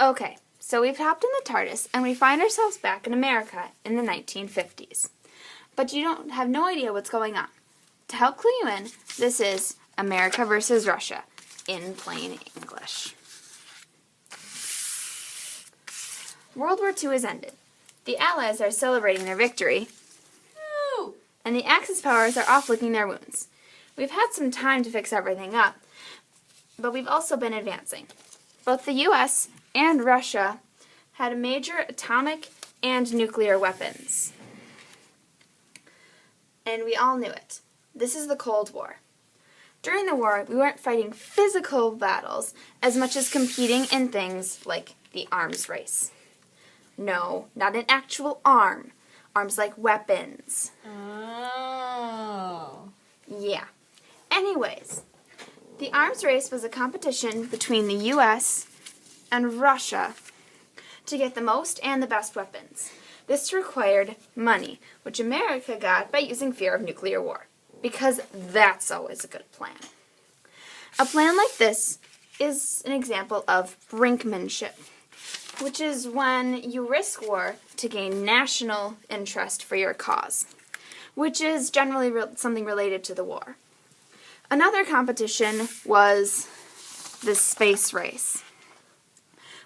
Okay, so we've hopped in the TARDIS and we find ourselves back in America in the 1950s. But you don't have no idea what's going on. To help clue you in, this is America versus Russia in plain English. World War II has ended. The Allies are celebrating their victory, and the Axis powers are off licking their wounds. We've had some time to fix everything up, but we've also been advancing. Both the U.S. and Russia had major atomic and nuclear weapons. And we all knew it. This is the Cold War. During the war, we weren't fighting physical battles as much as competing in things like the arms race. No, not an actual arm. Arms like weapons. Oh. Yeah. Anyways, the arms race was a competition between the U.S. and Russia to get the most and the best weapons. This required money, which America got by using fear of nuclear war, because that's always a good plan. A plan like this is an example of brinkmanship, which is when you risk war to gain national interest for your cause, which is generally something related to the war. Another competition was the space race,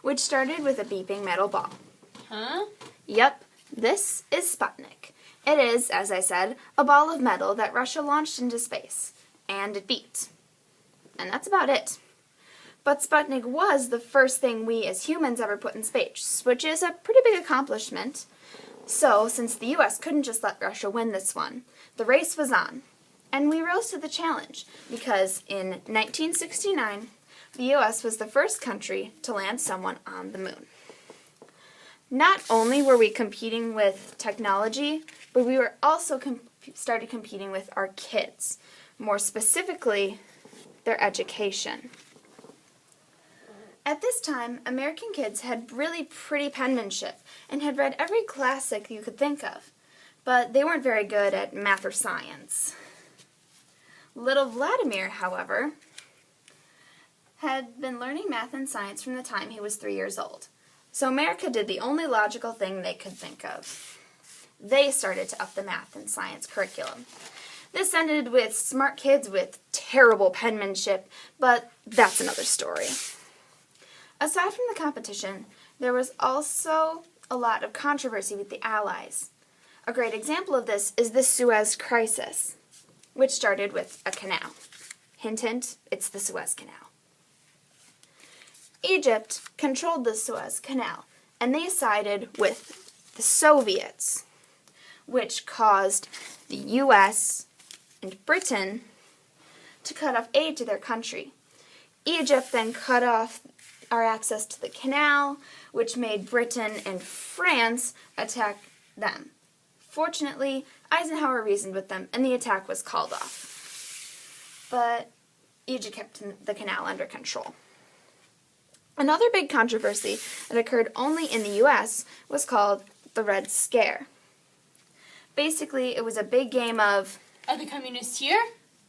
which started with a beeping metal ball. Huh? Yep, this is Sputnik. It is, as I said, a ball of metal that Russia launched into space, and it beeped. And that's about it. But Sputnik was the first thing we as humans ever put in space, which is a pretty big accomplishment. So, since the U.S. couldn't just let Russia win this one, the race was on. And we rose to the challenge, because in 1969, the U.S. was the first country to land someone on the moon. Not only were we competing with technology, but we were also started competing with our kids, more specifically, their education. At this time, American kids had really pretty penmanship and had read every classic you could think of, but they weren't very good at math or science. Little Vladimir, however, had been learning math and science from the time he was 3 years old. So America did the only logical thing they could think of. They started to up the math and science curriculum. This ended with smart kids with terrible penmanship, but that's another story. Aside from the competition, there was also a lot of controversy with the Allies. A great example of this is the Suez Crisis, which started with a canal. Hint, hint, it's the Suez Canal. Egypt controlled the Suez Canal, and they sided with the Soviets, which caused the U.S. and Britain to cut off aid to their country. Egypt then cut off our access to the canal, which made Britain and France attack them. Fortunately, Eisenhower reasoned with them, and the attack was called off. But Egypt kept the canal under control. Another big controversy that occurred only in the U.S. was called the Red Scare. Basically, it was a big game of, Are the communists here?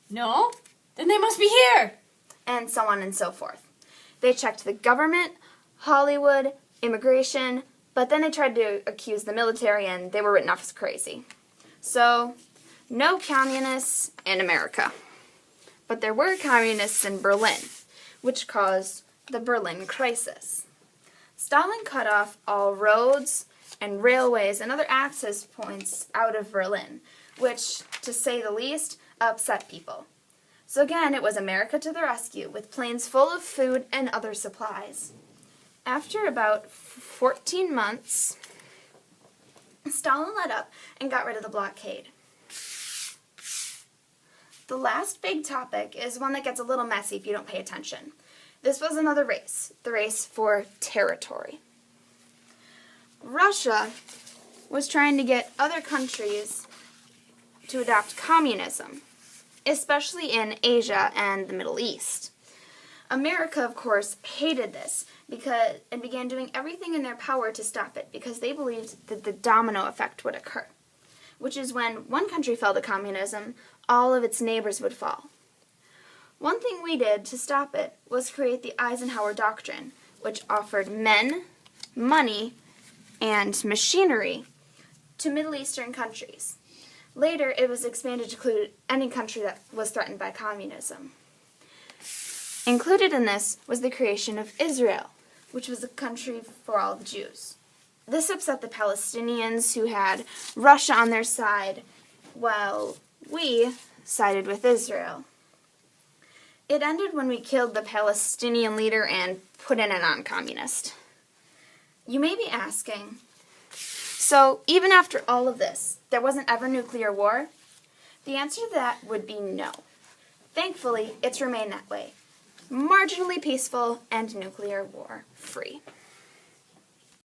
No? Then they must be here! and so on and so forth. They checked the government, Hollywood, immigration, but then they tried to accuse the military and they were written off as crazy. So, no communists in America. But there were communists in Berlin, which caused the Berlin Crisis. Stalin cut off all roads and railways and other access points out of Berlin, which, to say the least, upset people. So again, it was America to the rescue, with planes full of food and other supplies. After about 14 months, Stalin let up and got rid of the blockade. The last big topic is one that gets a little messy if you don't pay attention. This was another race, the race for territory. Russia was trying to get other countries to adopt communism, especially in Asia and the Middle East. America, of course, hated this and began doing everything in their power to stop it because they believed that the domino effect would occur, which is when one country fell to communism, all of its neighbors would fall. One thing we did to stop it was create the Eisenhower Doctrine, which offered men, money, and machinery to Middle Eastern countries. Later, it was expanded to include any country that was threatened by communism. Included in this was the creation of Israel, which was a country for all the Jews. This upset the Palestinians, who had Russia on their side, while we sided with Israel. It ended when we killed the Palestinian leader and put in a non-communist. You may be asking, so even after all of this, there wasn't ever nuclear war? The answer to that would be no. Thankfully, it's remained that way. Marginally peaceful and nuclear war free.